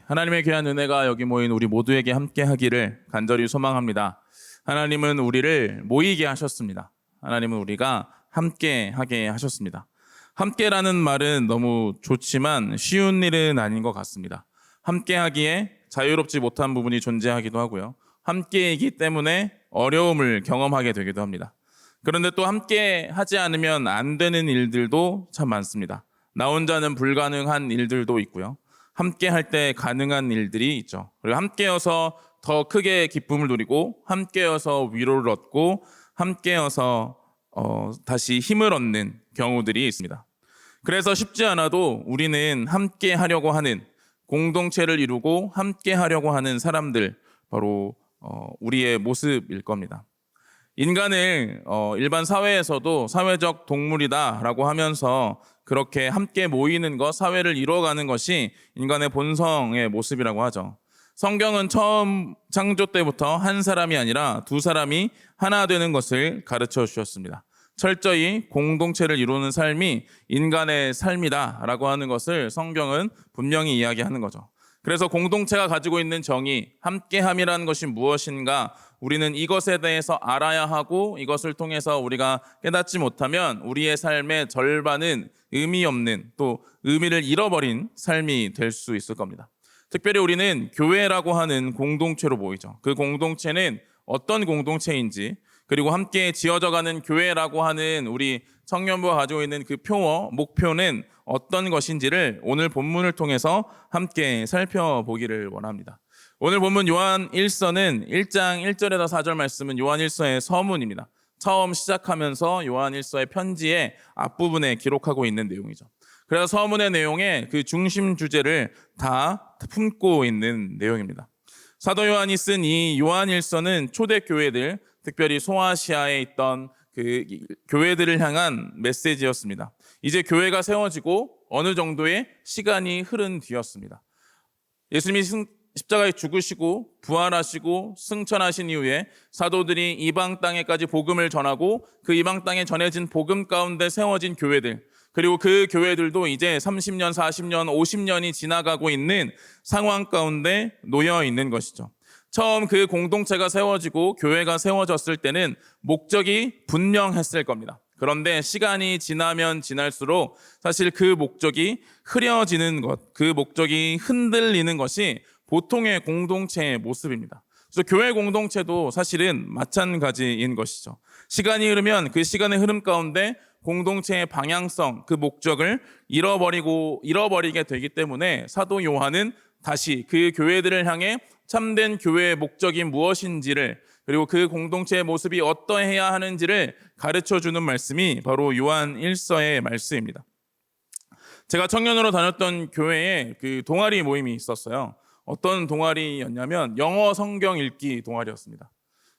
하나님의 귀한 은혜가 여기 모인 우리 모두에게 함께 하기를 간절히 소망합니다. 하나님은 우리를 모이게 하셨습니다. 하나님은 우리가 함께 하게 하셨습니다. 함께라는 말은 너무 좋지만 쉬운 일은 아닌 것 같습니다. 함께 하기에 자유롭지 못한 부분이 존재하기도 하고요. 함께이기 때문에 어려움을 경험하게 되기도 합니다. 그런데 또 함께 하지 않으면 안 되는 일들도 참 많습니다. 나 혼자는 불가능한 일들도 있고요. 함께 할 때 가능한 일들이 있죠. 그리고 함께여서 더 크게 기쁨을 누리고 함께여서 위로를 얻고 함께여서 다시 힘을 얻는 경우들이 있습니다. 그래서 쉽지 않아도 우리는 함께 하려고 하는 공동체를 이루고 함께 하려고 하는 사람들, 바로 우리의 모습일 겁니다. 인간을 일반 사회에서도 사회적 동물이다라고 하면서 그렇게 함께 모이는 것, 사회를 이루어가는 것이 인간의 본성의 모습이라고 하죠. 성경은 처음 창조 때부터 한 사람이 아니라 두 사람이 하나 되는 것을 가르쳐 주셨습니다. 철저히 공동체를 이루는 삶이 인간의 삶이다라고 하는 것을 성경은 분명히 이야기하는 거죠. 그래서 공동체가 가지고 있는 정의, 함께함이라는 것이 무엇인가, 우리는 이것에 대해서 알아야 하고 이것을 통해서 우리가 깨닫지 못하면 우리의 삶의 절반은 의미 없는, 또 의미를 잃어버린 삶이 될 수 있을 겁니다. 특별히 우리는 교회라고 하는 공동체로 모이죠. 그 공동체는 어떤 공동체인지, 그리고 함께 지어져가는 교회라고 하는 우리 청년부가 가지고 있는 그 표어, 목표는 어떤 것인지를 오늘 본문을 통해서 함께 살펴보기를 원합니다. 오늘 본문 요한 1서는 1장 1절에서 4절 말씀은 요한 1서의 서문입니다. 처음 시작하면서 요한 1서의 편지의 앞부분에 기록하고 있는 내용이죠. 그래서 서문의 내용의 그 중심 주제를 다 품고 있는 내용입니다. 사도 요한이 쓴 이 요한 1서는 초대 교회들, 특별히 소아시아에 있던 그 교회들을 향한 메시지였습니다. 이제 교회가 세워지고 어느 정도의 시간이 흐른 뒤였습니다. 예수님이 십자가에 죽으시고 부활하시고 승천하신 이후에 사도들이 이방 땅에까지 복음을 전하고 그 이방 땅에 전해진 복음 가운데 세워진 교회들, 그리고 그 교회들도 이제 30년, 40년, 50년이 지나가고 있는 상황 가운데 놓여 있는 것이죠. 처음 그 공동체가 세워지고 교회가 세워졌을 때는 목적이 분명했을 겁니다. 그런데 시간이 지나면 지날수록 사실 그 목적이 흐려지는 것, 그 목적이 흔들리는 것이 보통의 공동체의 모습입니다. 그래서 교회 공동체도 사실은 마찬가지인 것이죠. 시간이 흐르면 그 시간의 흐름 가운데 공동체의 방향성, 그 목적을 잃어버리게 되기 때문에 사도 요한은 다시 그 교회들을 향해 참된 교회의 목적이 무엇인지를, 그리고 그 공동체의 모습이 어떠해야 하는지를 가르쳐주는 말씀이 바로 요한 1서의 말씀입니다. 제가 청년으로 다녔던 교회에 그 동아리 모임이 있었어요. 어떤 동아리였냐면 영어 성경 읽기 동아리였습니다.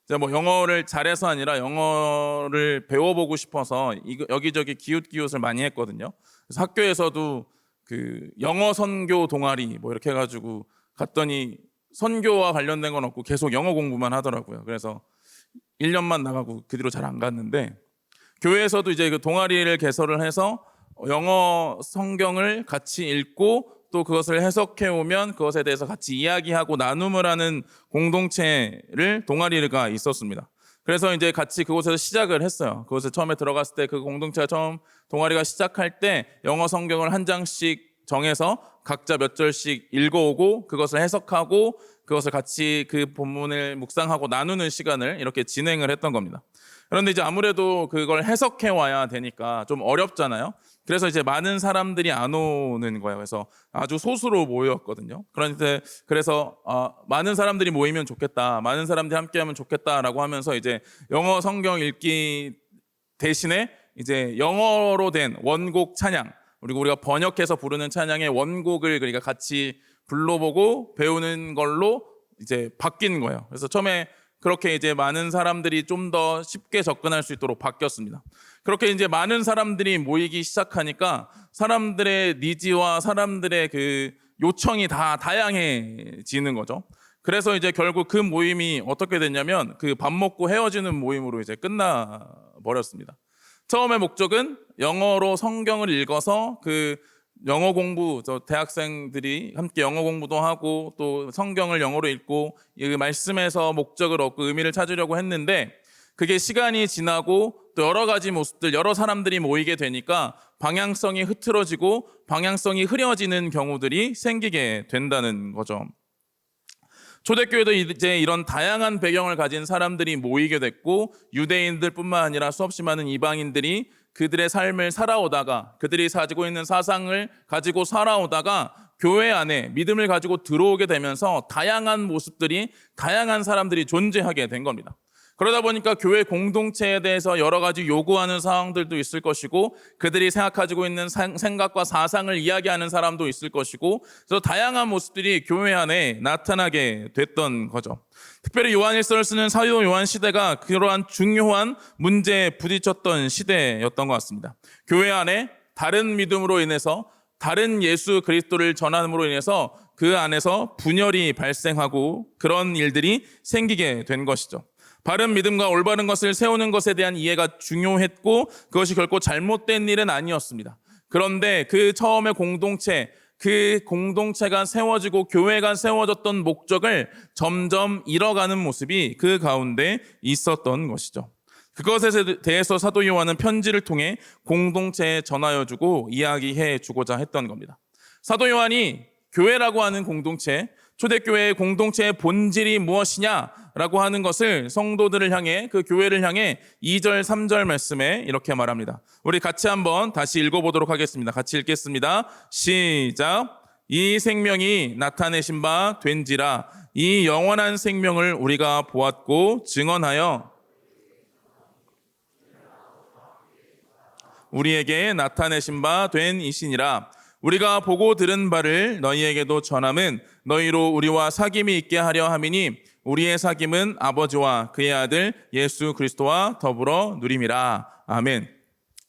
제가 영어를 잘해서 아니라 영어를 배워보고 싶어서 여기저기 기웃기웃을 많이 했거든요. 그래서 학교에서도 그 영어 선교 동아리 이렇게 해가지고 갔더니 선교와 관련된 건 없고 계속 영어 공부만 하더라고요. 그래서 1년만 나가고 그 뒤로 잘 안 갔는데, 교회에서도 이제 그 동아리를 개설을 해서 영어 성경을 같이 읽고 또 그것을 해석해 오면 그것에 대해서 같이 이야기하고 나눔을 하는 공동체를 동아리가 있었습니다. 그래서 이제 같이 그곳에서 시작을 했어요. 그곳에 처음에 들어갔을 때 그 공동체가 처음 동아리가 시작할 때 영어 성경을 한 장씩 정해서 각자 몇 절씩 읽어오고 그것을 해석하고 그것을 같이 그 본문을 묵상하고 나누는 시간을 이렇게 진행을 했던 겁니다. 그런데 이제 아무래도 그걸 해석해 와야 되니까 좀 어렵잖아요. 그래서 이제 많은 사람들이 안 오는 거예요. 그래서 아주 소수로 모였거든요. 그래서 많은 사람들이 모이면 좋겠다, 많은 사람들이 함께하면 좋겠다라고 하면서 이제 영어 성경 읽기 대신에 이제 영어로 된 원곡 찬양, 그리고 우리가 번역해서 부르는 찬양의 원곡을 그러니까 같이 불러보고 배우는 걸로 이제 바뀐 거예요. 그래서 처음에 그렇게 이제 많은 사람들이 좀 더 쉽게 접근할 수 있도록 바뀌었습니다. 그렇게 이제 많은 사람들이 모이기 시작하니까 사람들의 니즈와 사람들의 그 요청이 다 다양해지는 거죠. 그래서 이제 결국 그 모임이 어떻게 됐냐면 그 밥 먹고 헤어지는 모임으로 이제 끝나 버렸습니다. 처음의 목적은 영어로 성경을 읽어서 그 영어 공부, 저 대학생들이 함께 영어 공부도 하고 또 성경을 영어로 읽고 이 말씀에서 목적을 얻고 의미를 찾으려고 했는데 그게 시간이 지나고 또 여러 가지 모습들, 여러 사람들이 모이게 되니까 방향성이 흐트러지고 방향성이 흐려지는 경우들이 생기게 된다는 거죠. 초대교회도 이제 이런 다양한 배경을 가진 사람들이 모이게 됐고 유대인들뿐만 아니라 수없이 많은 이방인들이 그들의 삶을 살아오다가 그들이 가지고 있는 사상을 가지고 살아오다가 교회 안에 믿음을 가지고 들어오게 되면서 다양한 모습들이 다양한 사람들이 존재하게 된 겁니다. 그러다 보니까 교회 공동체에 대해서 여러 가지 요구하는 상황들도 있을 것이고 그들이 가지고 있는 생각과 사상을 이야기하는 사람도 있을 것이고 그래서 다양한 모습들이 교회 안에 나타나게 됐던 거죠. 특별히 요한일서를 쓰는 사도 요한 시대가 그러한 중요한 문제에 부딪혔던 시대였던 것 같습니다. 교회 안에 다른 믿음으로 인해서 다른 예수 그리스도를 전함으로 인해서 그 안에서 분열이 발생하고 그런 일들이 생기게 된 것이죠. 바른 믿음과 올바른 것을 세우는 것에 대한 이해가 중요했고 그것이 결코 잘못된 일은 아니었습니다. 그런데 그 처음에 그 공동체가 세워지고 교회가 세워졌던 목적을 점점 잃어가는 모습이 그 가운데 있었던 것이죠. 그것에 대해서 사도 요한은 편지를 통해 공동체에 전하여주고 이야기해주고자 했던 겁니다. 사도 요한이 교회라고 하는 공동체, 초대교회의 공동체의 본질이 무엇이냐라고 하는 것을 성도들을 향해 그 교회를 향해 2절, 3절 말씀에 이렇게 말합니다. 우리 같이 한번 다시 읽어보도록 하겠습니다. 같이 읽겠습니다. 시작. 이 생명이 나타내신 바 된지라 이 영원한 생명을 우리가 보았고 증언하여 우리에게 나타내신 바 된 이시니라. 우리가 보고 들은 바를 너희에게도 전함은 너희로 우리와 사귐이 있게 하려 함이니 우리의 사귐은 아버지와 그의 아들 예수 그리스도와 더불어 누림이라. 아멘.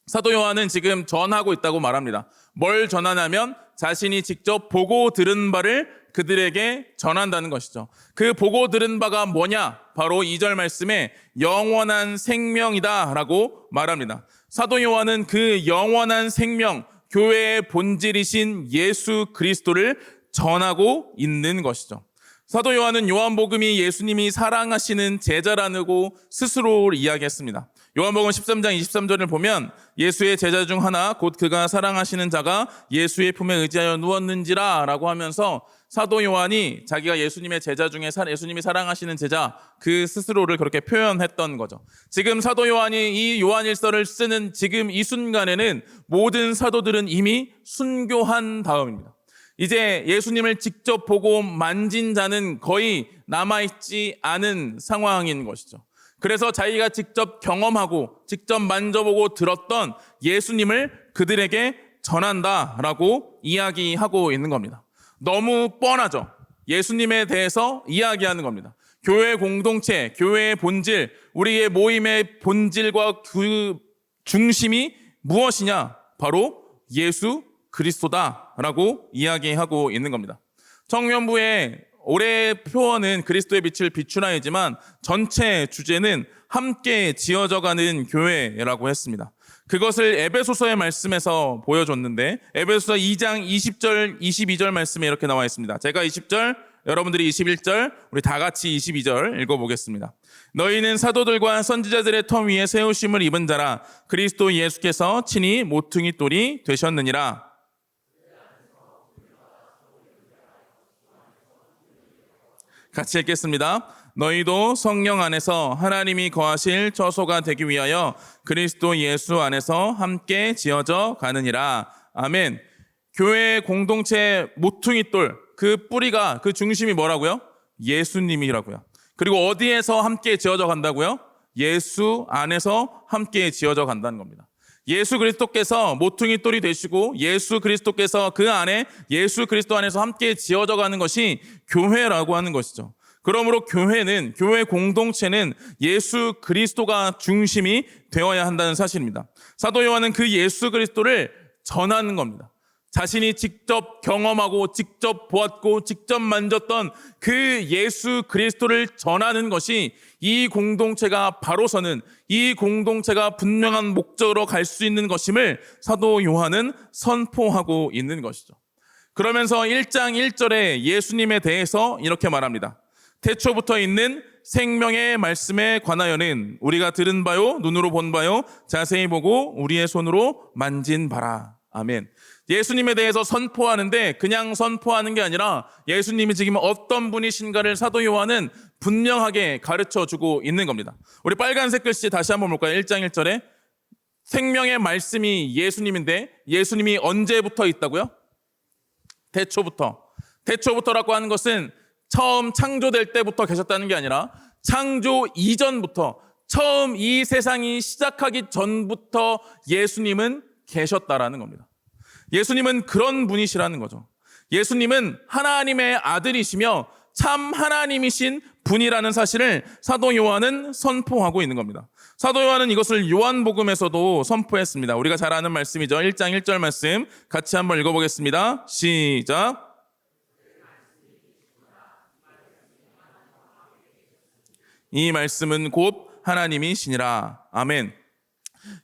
사도 요한은 지금 전하고 있다고 말합니다. 뭘 전하냐면 자신이 직접 보고 들은 바를 그들에게 전한다는 것이죠. 그 보고 들은 바가 뭐냐? 바로 2절 말씀에 영원한 생명이다라고 말합니다. 사도 요한은 그 영원한 생명, 교회의 본질이신 예수 그리스도를 전하고 있는 것이죠. 사도 요한은 요한복음이 예수님이 사랑하시는 제자라고 스스로 이야기했습니다. 요한복음 13장 23절을 보면 예수의 제자 중 하나 곧 그가 사랑하시는 자가 예수의 품에 의지하여 누웠는지라 라고 하면서 사도 요한이 자기가 예수님의 제자 중에 예수님이 사랑하시는 제자 그 스스로를 그렇게 표현했던 거죠. 지금 사도 요한이 이 요한일서를 쓰는 지금 이 순간에는 모든 사도들은 이미 순교한 다음입니다. 이제 예수님을 직접 보고 만진 자는 거의 남아있지 않은 상황인 것이죠. 그래서 자기가 직접 경험하고 직접 만져보고 들었던 예수님을 그들에게 전한다라고 이야기하고 있는 겁니다. 너무 뻔하죠. 예수님에 대해서 이야기하는 겁니다. 교회 공동체, 교회의 본질, 우리의 모임의 본질과 그 중심이 무엇이냐? 바로 예수 그리스도다라고 이야기하고 있는 겁니다. 청년부의 올해 표어는 그리스도의 빛을 비추라이지만 전체 주제는 함께 지어져가는 교회라고 했습니다. 그것을 에베소서의 말씀에서 보여줬는데 에베소서 2장 20절, 22절 말씀에 이렇게 나와 있습니다. 제가 20절, 여러분들이 21절, 우리 다 같이 22절 읽어보겠습니다. 너희는 사도들과 선지자들의 터 위에 세우심을 입은 자라 그리스도 예수께서 친히 모퉁이 돌이 되셨느니라. 같이 읽겠습니다. 너희도 성령 안에서 하나님이 거하실 처소가 되기 위하여 그리스도 예수 안에서 함께 지어져 가느니라. 아멘. 교회의 공동체 모퉁이돌, 그 뿌리가, 그 중심이 뭐라고요? 예수님이라고요. 그리고 어디에서 함께 지어져 간다고요? 예수 안에서 함께 지어져 간다는 겁니다. 예수 그리스도께서 모퉁이돌이 되시고 예수 그리스도께서 그 안에 예수 그리스도 안에서 함께 지어져 가는 것이 교회라고 하는 것이죠. 그러므로 교회 공동체는 예수 그리스도가 중심이 되어야 한다는 사실입니다. 사도 요한은 그 예수 그리스도를 전하는 겁니다. 자신이 직접 경험하고 직접 보았고 직접 만졌던 그 예수 그리스도를 전하는 것이 이 공동체가 바로 서는, 이 공동체가 분명한 목적으로 갈 수 있는 것임을 사도 요한은 선포하고 있는 것이죠. 그러면서 1장 1절에 예수님에 대해서 이렇게 말합니다. 태초부터 있는 생명의 말씀에 관하여는 우리가 들은 바요, 눈으로 본 바요, 자세히 보고 우리의 손으로 만진 바라. 아멘. 예수님에 대해서 선포하는데 그냥 선포하는 게 아니라 예수님이 지금 어떤 분이신가를 사도 요한은 분명하게 가르쳐주고 있는 겁니다. 우리 빨간색 글씨 다시 한번 볼까요? 1장 1절에 생명의 말씀이 예수님인데 예수님이 언제부터 있다고요? 태초부터. 태초부터라고 하는 것은 처음 창조될 때부터 계셨다는 게 아니라 창조 이전부터, 처음 이 세상이 시작하기 전부터 예수님은 계셨다라는 겁니다. 예수님은 그런 분이시라는 거죠. 예수님은 하나님의 아들이시며 참 하나님이신 분이라는 사실을 사도 요한은 선포하고 있는 겁니다. 사도 요한은 이것을 요한복음에서도 선포했습니다. 우리가 잘 아는 말씀이죠. 1장 1절 말씀 같이 한번 읽어보겠습니다. 시작. 이 말씀은 곧 하나님이시니라. 아멘.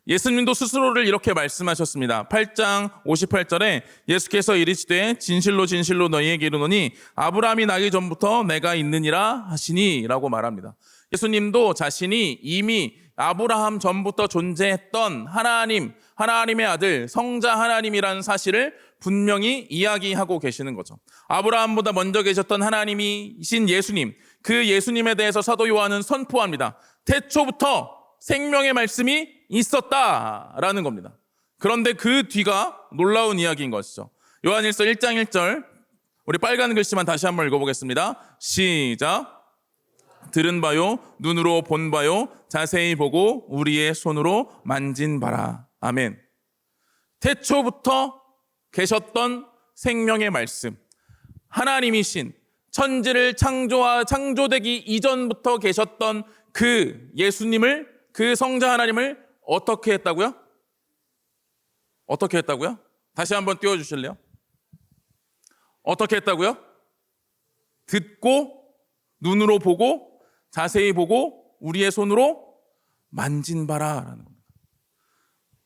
예수님도 스스로를 이렇게 말씀하셨습니다. 8장 58절에 예수께서 이르시되 진실로 진실로 너희에게 이르노니 아브라함이 나기 전부터 내가 있느니라 하시니 라고 말합니다. 예수님도 자신이 이미 아브라함 전부터 존재했던 하나님, 하나님의 아들, 성자 하나님이라는 사실을 분명히 이야기하고 계시는 거죠. 아브라함보다 먼저 계셨던 하나님이신 예수님, 그 예수님에 대해서 사도 요한은 선포합니다. 태초부터 생명의 말씀이 있었다라는 겁니다. 그런데 그 뒤가 놀라운 이야기인 것이죠. 요한일서 1장 1절 우리 빨간 글씨만 다시 한번 읽어보겠습니다. 시작. 들은 바요, 눈으로 본 바요, 자세히 보고 우리의 손으로 만진 바라. 아멘. 태초부터 계셨던 생명의 말씀, 하나님이신 천지를 창조되기 이전부터 계셨던 그 예수님을, 그 성자 하나님을 어떻게 했다고요? 어떻게 했다고요? 다시 한번 띄워주실래요? 어떻게 했다고요? 듣고 눈으로 보고 자세히 보고 우리의 손으로 만진 바라라는 겁니다.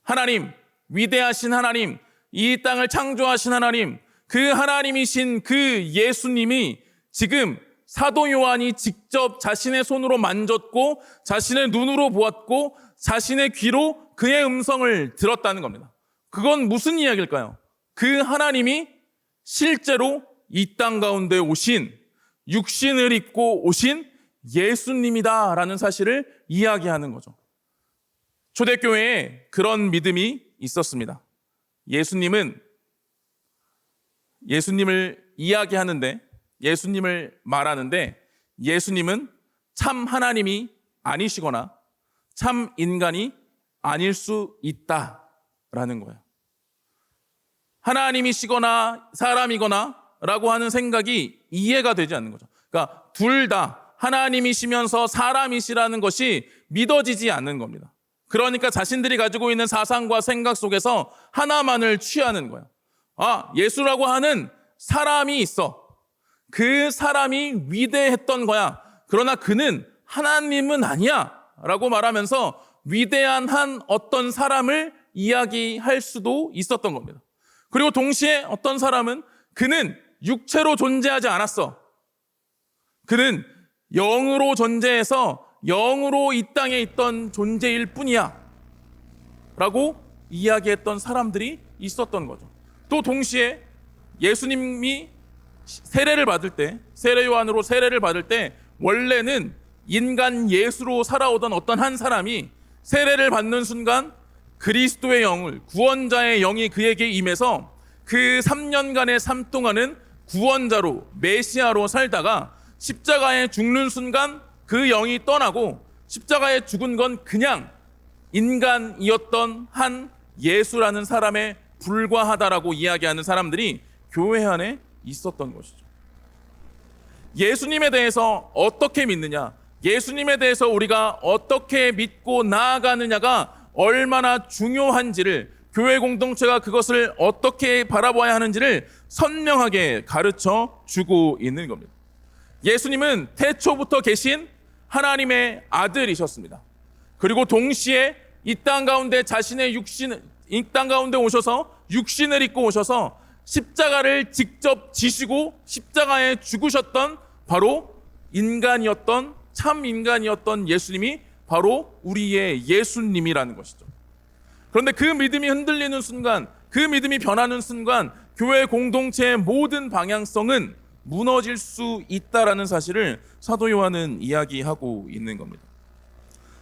하나님, 위대하신 하나님, 이 땅을 창조하신 하나님, 그 하나님이신 그 예수님이 지금 사도 요한이 직접 자신의 손으로 만졌고 자신의 눈으로 보았고 자신의 귀로 그의 음성을 들었다는 겁니다. 그건 무슨 이야기일까요? 그 하나님이 실제로 이 땅 가운데 오신, 육신을 입고 오신 예수님이다라는 사실을 이야기하는 거죠. 초대교회에 그런 믿음이 있었습니다. 예수님을 이야기하는데, 예수님을 말하는데 예수님은 참 하나님이 아니시거나 참 인간이 아닐 수 있다라는 거예요. 하나님이시거나 사람이거나 라고 하는 생각이 이해가 되지 않는 거죠. 그러니까 둘 다 하나님이시면서 사람이시라는 것이 믿어지지 않는 겁니다. 그러니까 자신들이 가지고 있는 사상과 생각 속에서 하나만을 취하는 거예요. 아, 예수라고 하는 사람이 있어. 그 사람이 위대했던 거야. 그러나 그는 하나님은 아니야. 라고 말하면서 위대한 한 어떤 사람을 이야기할 수도 있었던 겁니다. 그리고 동시에 어떤 사람은 그는 육체로 존재하지 않았어. 그는 영으로 존재해서 영으로 이 땅에 있던 존재일 뿐이야. 라고 이야기했던 사람들이 있었던 거죠. 또 동시에 예수님이 세례를 받을 때, 세례 요한으로 세례를 받을 때 원래는 인간 예수로 살아오던 어떤 한 사람이 세례를 받는 순간 그리스도의 영을, 구원자의 영이 그에게 임해서 그 3년간의 삶 동안은 구원자로, 메시아로 살다가 십자가에 죽는 순간 그 영이 떠나고 십자가에 죽은 건 그냥 인간이었던 한 예수라는 사람에 불과하다라고 이야기하는 사람들이 교회 안에 있었던 것이죠. 예수님에 대해서 어떻게 믿느냐, 예수님에 대해서 우리가 어떻게 믿고 나아가느냐가 얼마나 중요한지를 교회 공동체가 그것을 어떻게 바라봐야 하는지를 선명하게 가르쳐 주고 있는 겁니다. 예수님은 태초부터 계신 하나님의 아들이셨습니다. 그리고 동시에 이 땅 가운데 이 땅 가운데 오셔서 육신을 입고 오셔서 십자가를 직접 지시고 십자가에 죽으셨던 바로 인간이었던 참 인간이었던 예수님이 바로 우리의 예수님이라는 것이죠. 그런데 그 믿음이 흔들리는 순간, 그 믿음이 변하는 순간 교회 공동체의 모든 방향성은 무너질 수 있다라는 사실을 사도 요한은 이야기하고 있는 겁니다.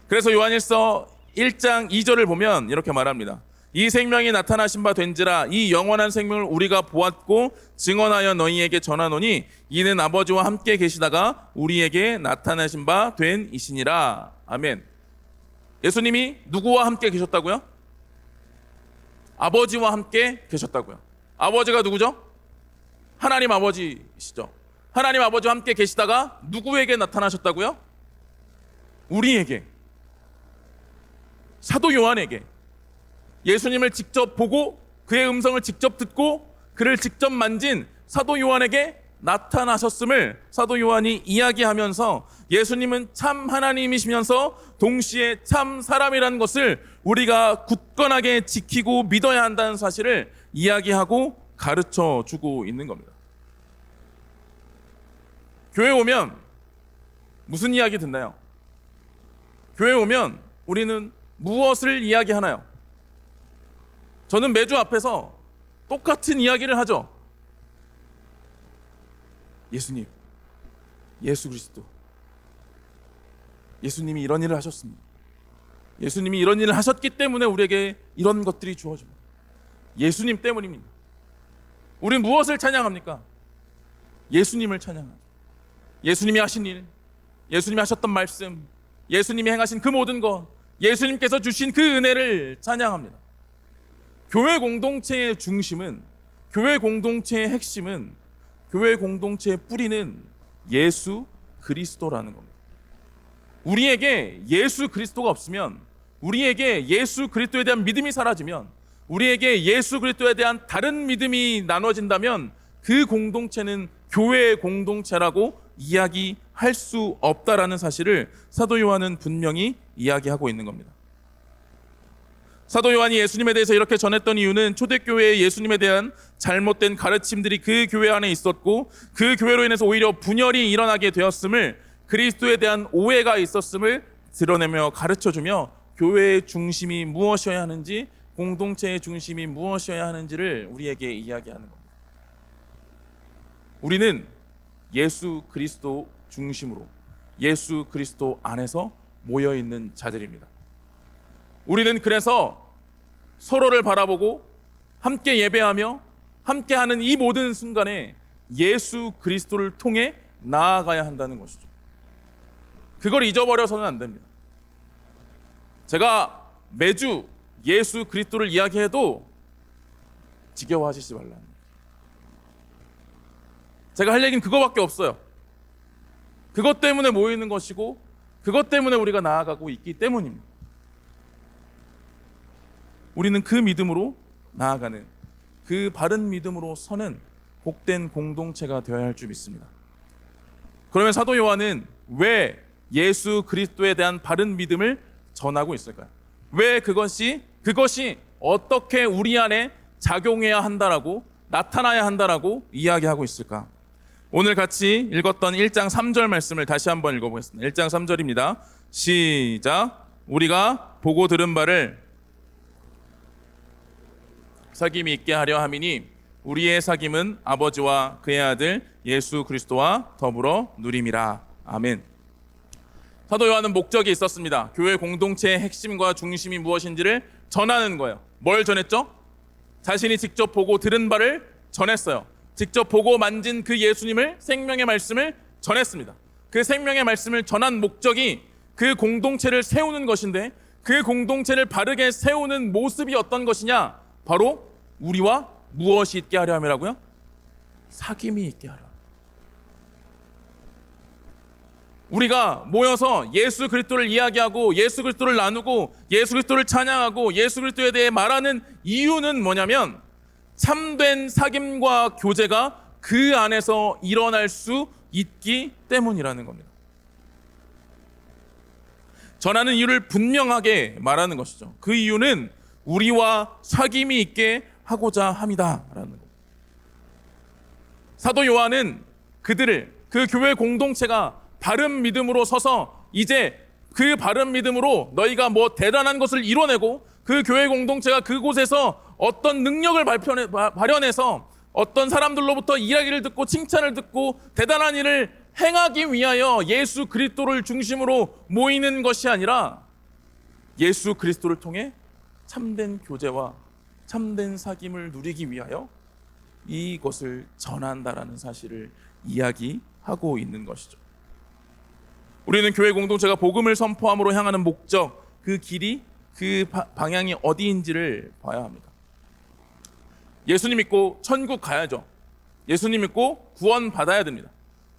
그래서 요한일서 1장 2절을 보면 이렇게 말합니다. 이 생명이 나타나신 바 된지라 이 영원한 생명을 우리가 보았고 증언하여 너희에게 전하노니 이는 아버지와 함께 계시다가 우리에게 나타나신 바 된 이시니라. 아멘. 예수님이 누구와 함께 계셨다고요? 아버지와 함께 계셨다고요. 아버지가 누구죠? 하나님 아버지시죠. 하나님 아버지와 함께 계시다가 누구에게 나타나셨다고요? 우리에게, 사도 요한에게. 예수님을 직접 보고 그의 음성을 직접 듣고 그를 직접 만진 사도 요한에게 나타나셨음을 사도 요한이 이야기하면서 예수님은 참 하나님이시면서 동시에 참 사람이라는 것을 우리가 굳건하게 지키고 믿어야 한다는 사실을 이야기하고 가르쳐 주고 있는 겁니다. 교회 오면 무슨 이야기 듣나요? 교회 오면 우리는 무엇을 이야기하나요? 저는 매주 앞에서 똑같은 이야기를 하죠. 예수님, 예수 그리스도, 예수님이 이런 일을 하셨습니다. 예수님이 이런 일을 하셨기 때문에 우리에게 이런 것들이 주어집니다. 예수님 때문입니다. 우리는 무엇을 찬양합니까? 예수님을 찬양합니다. 예수님이 하신 일, 예수님이 하셨던 말씀, 예수님이 행하신 그 모든 것, 예수님께서 주신 그 은혜를 찬양합니다. 교회 공동체의 중심은, 교회 공동체의 핵심은, 교회 공동체의 뿌리는 예수 그리스도라는 겁니다. 우리에게 예수 그리스도가 없으면, 우리에게 예수 그리스도에 대한 믿음이 사라지면, 우리에게 예수 그리스도에 대한 다른 믿음이 나눠진다면 그 공동체는 교회의 공동체라고 이야기할 수 없다라는 사실을 사도 요한은 분명히 이야기하고 있는 겁니다. 사도 요한이 예수님에 대해서 이렇게 전했던 이유는 초대교회의 예수님에 대한 잘못된 가르침들이 그 교회 안에 있었고 그 교회로 인해서 오히려 분열이 일어나게 되었음을, 그리스도에 대한 오해가 있었음을 드러내며 가르쳐주며 교회의 중심이 무엇이어야 하는지, 공동체의 중심이 무엇이어야 하는지를 우리에게 이야기하는 겁니다. 우리는 예수 그리스도 중심으로 예수 그리스도 안에서 모여있는 자들입니다. 우리는 그래서 서로를 바라보고 함께 예배하며 함께하는 이 모든 순간에 예수 그리스도를 통해 나아가야 한다는 것이죠. 그걸 잊어버려서는 안 됩니다. 제가 매주 예수 그리스도를 이야기해도 지겨워하시지 말라는, 제가 할 얘기는 그거밖에 없어요. 그것 때문에 모이는 것이고 그것 때문에 우리가 나아가고 있기 때문입니다. 우리는 그 믿음으로 나아가는, 그 바른 믿음으로 서는 복된 공동체가 되어야 할 줄 믿습니다. 그러면 사도 요한은 왜 예수 그리스도에 대한 바른 믿음을 전하고 있을까요? 왜 그것이 어떻게 우리 안에 작용해야 한다라고, 나타나야 한다라고 이야기하고 있을까? 오늘 같이 읽었던 1장 3절 말씀을 다시 한번 읽어보겠습니다. 1장 3절입니다. 시작. 우리가 보고 들은 바를 사귐이 있게 하려 함이니 우리의 사귐은 아버지와 그의 아들 예수 그리스도와 더불어 누림이라. 아멘. 사도 요한은 목적이 있었습니다. 교회 공동체의 핵심과 중심이 무엇인지를 전하는 거예요. 뭘 전했죠? 자신이 직접 보고 들은 바를 전했어요. 직접 보고 만진 그 예수님을, 생명의 말씀을 전했습니다. 그 생명의 말씀을 전한 목적이 그 공동체를 세우는 것인데, 그 공동체를 바르게 세우는 모습이 어떤 것이냐? 바로 우리와 무엇이 있게 하려 함이라고요? 사귐이 있게 하려. 우리가 모여서 예수 그리스도를 이야기하고 예수 그리스도를 나누고 예수 그리스도를 찬양하고 예수 그리스도에 대해 말하는 이유는 뭐냐면 참된 사귐과 교제가 그 안에서 일어날 수 있기 때문이라는 겁니다. 전하는 이유를 분명하게 말하는 것이죠. 그 이유는 우리와 사귐이 있게 하고자 함이다라는 겁니다. 사도 요한은 그 교회 공동체가 바른 믿음으로 서서 이제 그 바른 믿음으로 너희가 뭐 대단한 것을 이뤄내고 그 교회 공동체가 그곳에서 어떤 능력을 발현해서 어떤 사람들로부터 이야기를 듣고 칭찬을 듣고 대단한 일을 행하기 위하여 예수 그리스도를 중심으로 모이는 것이 아니라 예수 그리스도를 통해 참된 교제와 참된 사귐을 누리기 위하여 이것을 전한다라는 사실을 이야기하고 있는 것이죠. 우리는 교회 공동체가 복음을 선포함으로 향하는 목적, 그 길이, 그 방향이 어디인지를 봐야 합니다. 예수님 믿고 천국 가야죠. 예수님 믿고 구원 받아야 됩니다.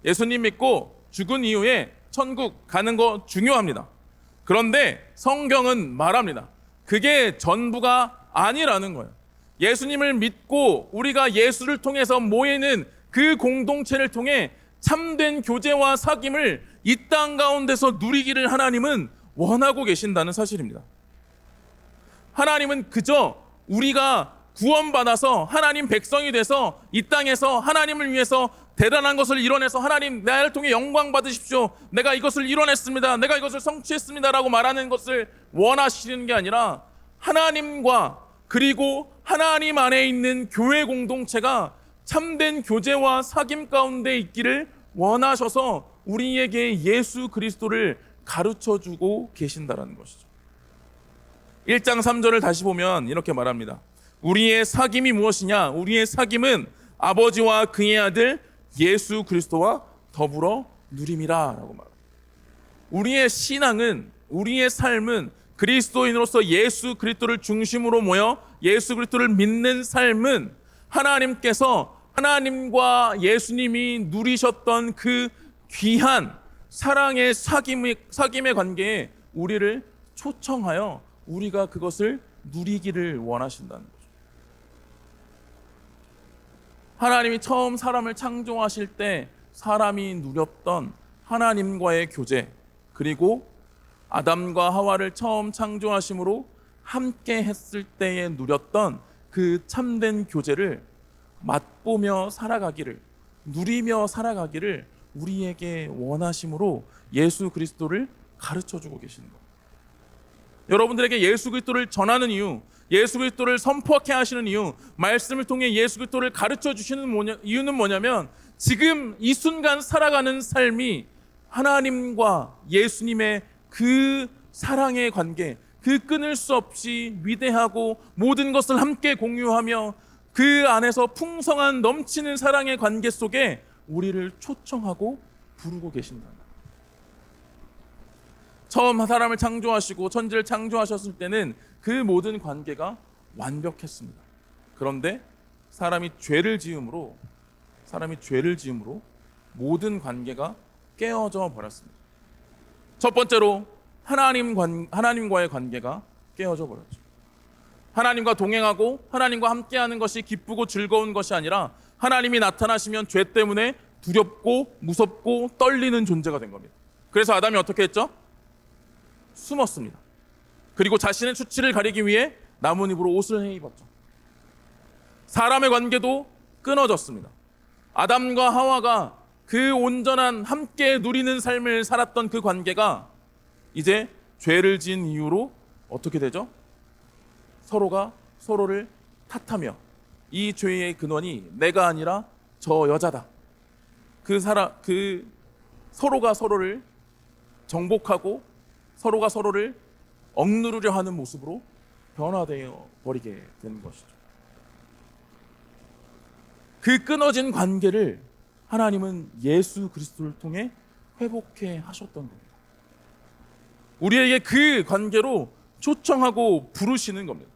예수님 믿고 죽은 이후에 천국 가는 거 중요합니다. 그런데 성경은 말합니다. 그게 전부가 아니라는 거예요. 예수님을 믿고 우리가 예수를 통해서 모이는 그 공동체를 통해 참된 교제와 사귐을 이 땅 가운데서 누리기를 하나님은 원하고 계신다는 사실입니다. 하나님은 그저 우리가 구원받아서 하나님 백성이 돼서 이 땅에서 하나님을 위해서 대단한 것을 이뤄내서 하나님 나를 통해 영광 받으십시오. 내가 이것을 이뤄냈습니다. 내가 이것을 성취했습니다. 라고 말하는 것을 원하시는 게 아니라 하나님과 그리고 하나님 안에 있는 교회 공동체가 참된 교제와 사귐 가운데 있기를 원하셔서 우리에게 예수 그리스도를 가르쳐주고 계신다는 것이죠. 1장 3절을 다시 보면 이렇게 말합니다. 우리의 사귐이 무엇이냐? 우리의 사귐은 아버지와 그의 아들 예수 그리스도와 더불어 누림이라 라고 말합니다. 우리의 신앙은, 우리의 삶은 그리스도인으로서 예수 그리스도를 중심으로 모여 예수 그리스도를 믿는 삶은 하나님께서 하나님과 예수님이 누리셨던 그 귀한 사랑의 사귐의 관계에 우리를 초청하여 우리가 그것을 누리기를 원하신다는 거죠. 하나님이 처음 사람을 창조하실 때 사람이 누렸던 하나님과의 교제, 그리고 아담과 하와를 처음 창조하심으로 함께 했을 때에 누렸던 그 참된 교제를 맛보며 살아가기를, 누리며 살아가기를 우리에게 원하심으로 예수 그리스도를 가르쳐주고 계시는 겁니다. 여러분들에게 예수 그리스도를 전하는 이유, 예수 그리스도를 선포하게 하시는 이유, 말씀을 통해 예수 그리스도를 가르쳐 주시는 이유는 뭐냐면 지금 이 순간 살아가는 삶이 하나님과 예수님의 그 사랑의 관계, 그 끊을 수 없이 위대하고 모든 것을 함께 공유하며 그 안에서 풍성한 넘치는 사랑의 관계 속에 우리를 초청하고 부르고 계신다. 처음 사람을 창조하시고 천지를 창조하셨을 때는 그 모든 관계가 완벽했습니다. 그런데 사람이 죄를 지음으로 모든 관계가 깨어져 버렸습니다. 첫 번째로 하나님과의 관계가 깨어져 버렸죠. 하나님과 동행하고 하나님과 함께하는 것이 기쁘고 즐거운 것이 아니라 하나님이 나타나시면 죄 때문에 두렵고 무섭고 떨리는 존재가 된 겁니다. 그래서 아담이 어떻게 했죠? 숨었습니다. 그리고 자신의 수치를 가리기 위해 나뭇잎으로 옷을 해 입었죠. 사람의 관계도 끊어졌습니다. 아담과 하와가 그 온전한 함께 누리는 삶을 살았던 그 관계가 이제 죄를 지은 이유로 어떻게 되죠? 서로가 서로를 탓하며 이 죄의 근원이 내가 아니라 저 여자다. 서로가 서로를 정복하고 서로가 서로를 억누르려 하는 모습으로 변화되어 버리게 되는 것이죠. 그 끊어진 관계를 하나님은 예수 그리스도를 통해 회복해 하셨던 겁니다. 우리에게 그 관계로 초청하고 부르시는 겁니다.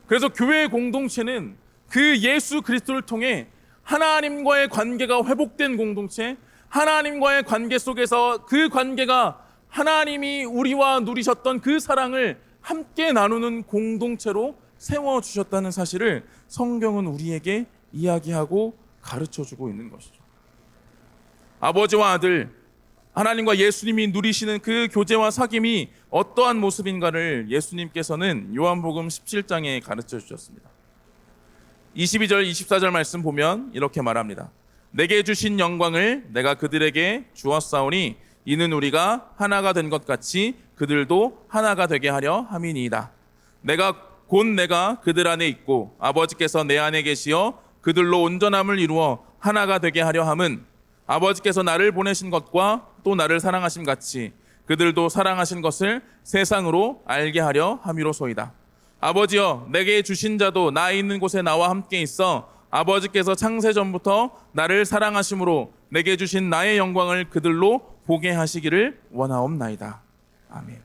그래서 교회의 공동체는 그 예수 그리스도를 통해 하나님과의 관계가 회복된 공동체, 하나님과의 관계 속에서 그 관계가 하나님이 우리와 누리셨던 그 사랑을 함께 나누는 공동체로 세워주셨다는 사실을 성경은 우리에게 이야기하고 가르쳐주고 있는 것이죠. 아버지와 아들, 하나님과 예수님이 누리시는 그 교제와 사귐이 어떠한 모습인가를 예수님께서는 요한복음 17장에 가르쳐 주셨습니다. 22절, 24절 말씀 보면 이렇게 말합니다. 내게 주신 영광을 내가 그들에게 주었사오니 이는 우리가 하나가 된 것 같이 그들도 하나가 되게 하려 함이니이다. 내가 그들 안에 있고 아버지께서 내 안에 계시어 그들로 온전함을 이루어 하나가 되게 하려 함은 아버지께서 나를 보내신 것과 또 나를 사랑하심 같이 그들도 사랑하신 것을 세상으로 알게 하려 함이로소이다. 아버지여, 내게 주신 자도 나 있는 곳에 나와 함께 있어 아버지께서 창세 전부터 나를 사랑하심으로 내게 주신 나의 영광을 그들로 보게 하시기를 원하옵나이다. 아멘.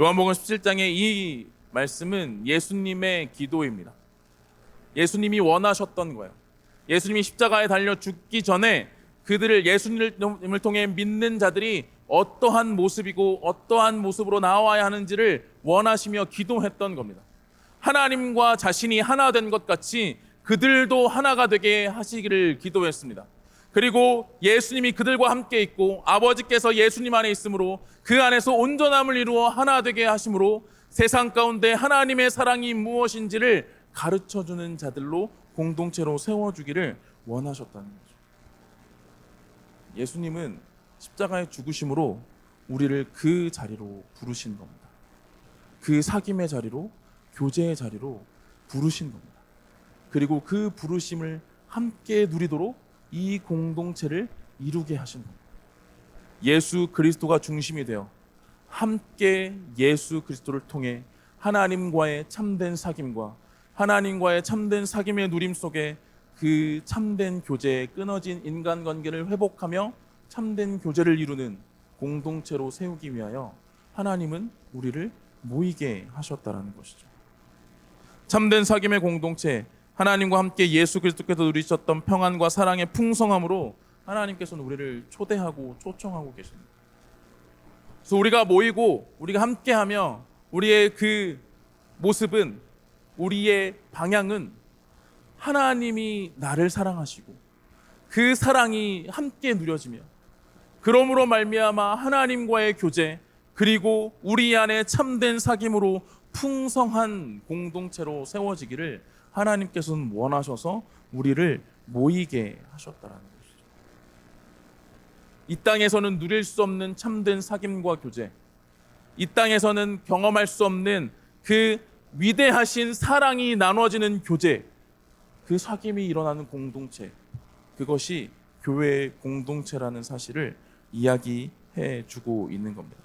요한복음 17장의 이 말씀은 예수님의 기도입니다. 예수님이 원하셨던 거예요. 예수님이 십자가에 달려 죽기 전에 그들을, 예수님을 통해 믿는 자들이 어떠한 모습이고 어떠한 모습으로 나와야 하는지를 원하시며 기도했던 겁니다. 하나님과 자신이 하나 된 것 같이 그들도 하나가 되게 하시기를 기도했습니다. 그리고 예수님이 그들과 함께 있고 아버지께서 예수님 안에 있으므로 그 안에서 온전함을 이루어 하나 되게 하심으로 세상 가운데 하나님의 사랑이 무엇인지를 가르쳐주는 자들로 공동체로 세워주기를 원하셨다는 거죠. 예수님은 십자가의 죽으심으로 우리를 그 자리로 부르신 겁니다. 그 사귐의 자리로, 교제의 자리로 부르신 겁니다. 그리고 그 부르심을 함께 누리도록 이 공동체를 이루게 하신 겁니다. 예수 그리스도가 중심이 되어 함께 예수 그리스도를 통해 하나님과의 참된 사귐과 하나님과의 참된 사귐의 누림 속에 그 참된 교제에 끊어진 인간관계를 회복하며 참된 교제를 이루는 공동체로 세우기 위하여 하나님은 우리를 모이게 하셨다라는 것이죠. 참된 사귐의 공동체, 하나님과 함께 예수 그리스도께서 누리셨던 평안과 사랑의 풍성함으로 하나님께서는 우리를 초대하고 초청하고 계십니다. 그래서 우리가 모이고 우리가 함께하며 우리의 그 모습은, 우리의 방향은 하나님이 나를 사랑하시고 그 사랑이 함께 누려지며 그러므로 말미암아 하나님과의 교제, 그리고 우리 안에 참된 사귐으로 풍성한 공동체로 세워지기를 하나님께서는 원하셔서 우리를 모이게 하셨다라는 것이죠. 이 땅에서는 누릴 수 없는 참된 사귐과 교제, 이 땅에서는 경험할 수 없는 그 위대하신 사랑이 나눠지는 교제, 그 사귐이 일어나는 공동체, 그것이 교회의 공동체라는 사실을 이야기해 주고 있는 겁니다.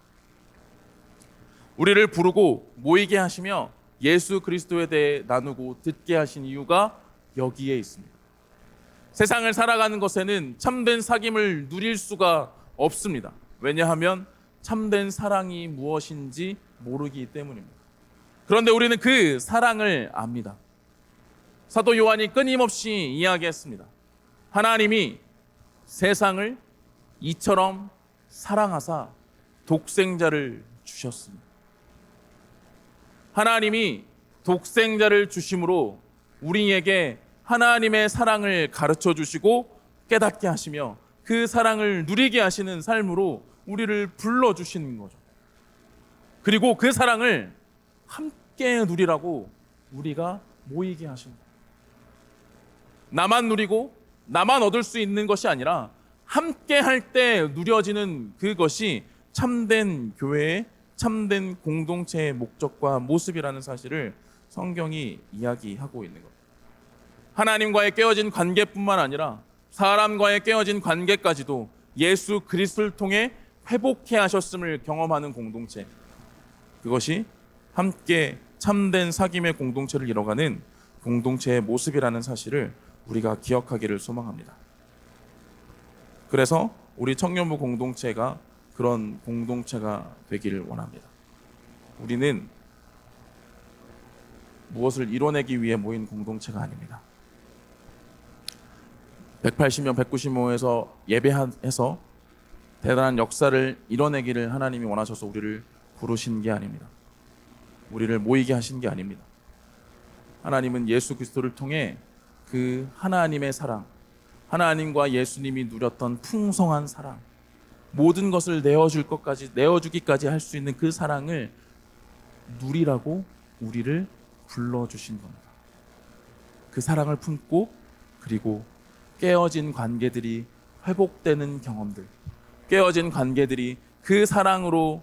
우리를 부르고 모이게 하시며 예수 그리스도에 대해 나누고 듣게 하신 이유가 여기에 있습니다. 세상을 살아가는 것에는 참된 사귐을 누릴 수가 없습니다. 왜냐하면 참된 사랑이 무엇인지 모르기 때문입니다. 그런데 우리는 그 사랑을 압니다. 사도 요한이 끊임없이 이야기했습니다. 하나님이 세상을 이처럼 사랑하사 독생자를 주셨습니다. 하나님이 독생자를 주심으로 우리에게 하나님의 사랑을 가르쳐 주시고 깨닫게 하시며 그 사랑을 누리게 하시는 삶으로 우리를 불러주시는 거죠. 그리고 그 사랑을 함께 누리라고 우리가 모이게 하십니다. 나만 누리고 나만 얻을 수 있는 것이 아니라 함께 할 때 누려지는 그것이 참된 교회의 참된 공동체의 목적과 모습이라는 사실을 성경이 이야기하고 있는 겁니다. 하나님과의 깨어진 관계뿐만 아니라 사람과의 깨어진 관계까지도 예수 그리스도를 통해 회복해 하셨음을 경험하는 공동체, 그것이 함께 참된 사귐의 공동체를 이뤄가는 공동체의 모습이라는 사실을 우리가 기억하기를 소망합니다. 그래서 우리 청년부 공동체가 그런 공동체가 되기를 원합니다. 우리는 무엇을 이뤄내기 위해 모인 공동체가 아닙니다. 180명, 190명에서 예배해서 대단한 역사를 이뤄내기를 하나님이 원하셔서 우리를 부르신 게 아닙니다. 우리를 모이게 하신 게 아닙니다. 하나님은 예수 그리스도를 통해 그 하나님의 사랑, 하나님과 예수님이 누렸던 풍성한 사랑, 모든 것을 내어주기까지 할 수 있는 그 사랑을 누리라고 우리를 불러주신 겁니다. 그 사랑을 품고 그리고 깨어진 관계들이 회복되는 경험들, 깨어진 관계들이 그 사랑으로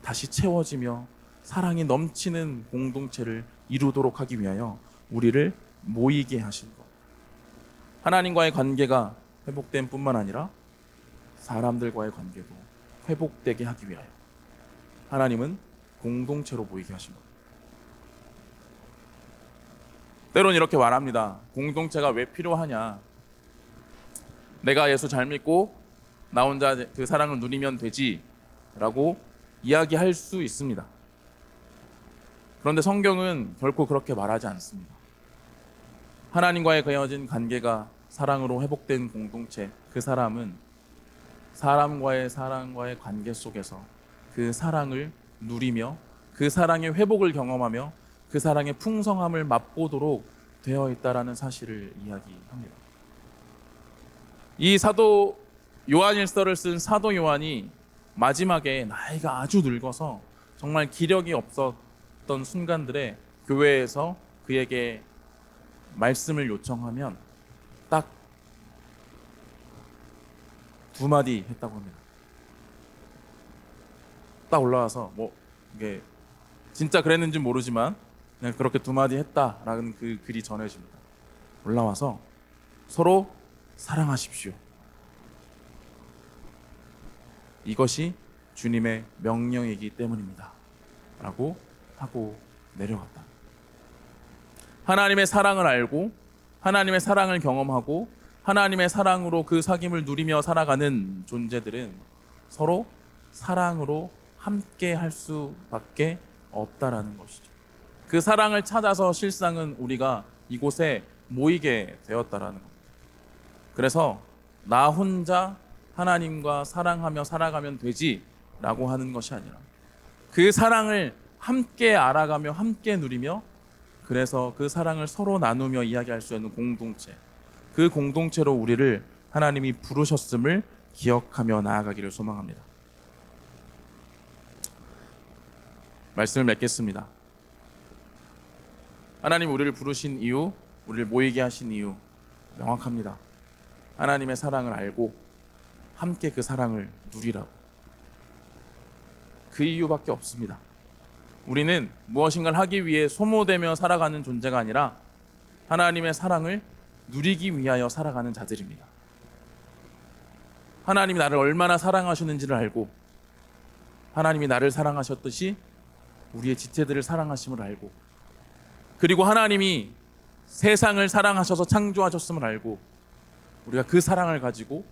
다시 채워지며 사랑이 넘치는 공동체를 이루도록 하기 위하여 우리를 모이게 하신 것. 하나님과의 관계가 회복된 뿐만 아니라 사람들과의 관계도 회복되게 하기 위하여 하나님은 공동체로 모이게 하신 것. 때론 이렇게 말합니다. 공동체가 왜 필요하냐? 내가 예수 잘 믿고 나 혼자 그 사랑을 누리면 되지 라고 이야기할 수 있습니다. 그런데 성경은 결코 그렇게 말하지 않습니다. 하나님과의 그어진 관계가 사랑으로 회복된 공동체, 그 사람은 사람과의 관계 속에서 그 사랑을 누리며 그 사랑의 회복을 경험하며 그 사랑의 풍성함을 맛보도록 되어 있다라는 사실을 이야기합니다. 이 사도 요한일서를 쓴 사도 요한이 마지막에 나이가 아주 늙어서 정말 기력이 없었던 순간들에 교회에서 그에게 말씀을 요청하면 딱 두 마디 했다고 합니다. 딱 올라와서 이게 진짜 그랬는지 모르지만 그냥 그렇게 두 마디 했다라는 그 글이 전해집니다. 올라와서 서로 사랑하십시오. 이것이 주님의 명령이기 때문입니다. 라고 하고 내려갔다. 하나님의 사랑을 알고 하나님의 사랑을 경험하고 하나님의 사랑으로 그 사귐을 누리며 살아가는 존재들은 서로 사랑으로 함께 할 수밖에 없다라는 것이죠. 그 사랑을 찾아서 실상은 우리가 이곳에 모이게 되었다라는 겁니다. 그래서 나 혼자 하나님과 사랑하며 살아가면 되지라고 하는 것이 아니라 그 사랑을 함께 알아가며 함께 누리며 그래서 그 사랑을 서로 나누며 이야기할 수 있는 공동체, 그 공동체로 우리를 하나님이 부르셨음을 기억하며 나아가기를 소망합니다. 말씀을 맺겠습니다. 하나님 우리를 부르신 이유, 우리를 모이게 하신 이유 명확합니다. 하나님의 사랑을 알고 함께 그 사랑을 누리라고. 그 이유밖에 없습니다. 우리는 무엇인가를 하기 위해 소모되며 살아가는 존재가 아니라 하나님의 사랑을 누리기 위하여 살아가는 자들입니다. 하나님이 나를 얼마나 사랑하셨는지를 알고 하나님이 나를 사랑하셨듯이 우리의 지체들을 사랑하심을 알고 그리고 하나님이 세상을 사랑하셔서 창조하셨음을 알고 우리가 그 사랑을 가지고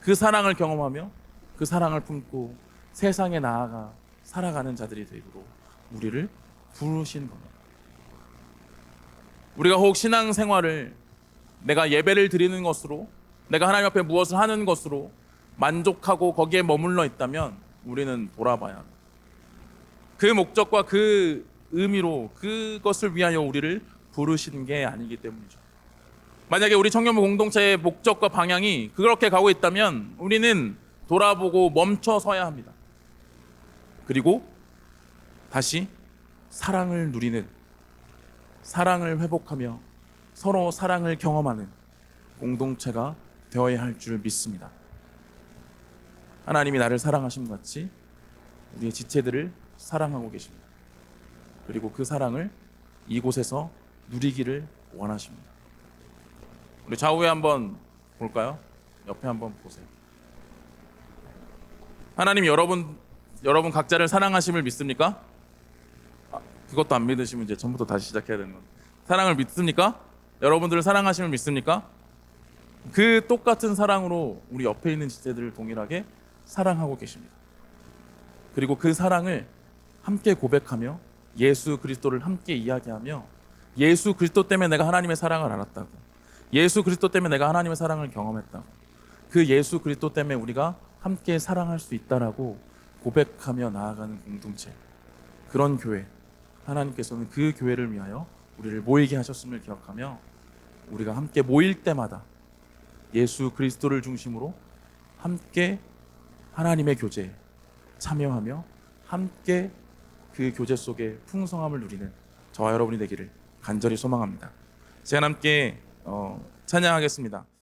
그 사랑을 경험하며 그 사랑을 품고 세상에 나아가 살아가는 자들이 되도록 우리를 부르신 겁니다. 우리가 혹 신앙생활을 내가 예배를 드리는 것으로 내가 하나님 앞에 무엇을 하는 것으로 만족하고 거기에 머물러 있다면 우리는 돌아봐야 합니다. 그 목적과 그 의미로 그것을 위하여 우리를 부르신 게 아니기 때문이죠. 만약에 우리 청년부 공동체의 목적과 방향이 그렇게 가고 있다면 우리는 돌아보고 멈춰서야 합니다. 그리고 다시 사랑을 누리는, 사랑을 회복하며 서로 사랑을 경험하는 공동체가 되어야 할 줄 믿습니다. 하나님이 나를 사랑하신 것 같이 우리의 지체들을 사랑하고 계십니다. 그리고 그 사랑을 이곳에서 누리기를 원하십니다. 우리 좌우에 한번 볼까요? 옆에 한번 보세요. 하나님 여러분 각자를 사랑하심을 믿습니까? 그것도 안 믿으시면 이제 전부터 다시 시작해야 되는 겁니다. 사랑을 믿습니까? 여러분들을 사랑하심을 믿습니까? 그 똑같은 사랑으로 우리 옆에 있는 지체들을 동일하게 사랑하고 계십니다. 그리고 그 사랑을 함께 고백하며 예수 그리스도를 함께 이야기하며 예수 그리스도 때문에 내가 하나님의 사랑을 알았다고, 예수 그리스도 때문에 내가 하나님의 사랑을 경험했다. 그 예수 그리스도 때문에 우리가 함께 사랑할 수 있다라고 고백하며 나아가는 공동체. 그런 교회. 하나님께서는 그 교회를 위하여 우리를 모이게 하셨음을 기억하며 우리가 함께 모일 때마다 예수 그리스도를 중심으로 함께 하나님의 교제에 참여하며 함께 그 교제 속에 풍성함을 누리는 저와 여러분이 되기를 간절히 소망합니다. 시간 함께 찬양하겠습니다.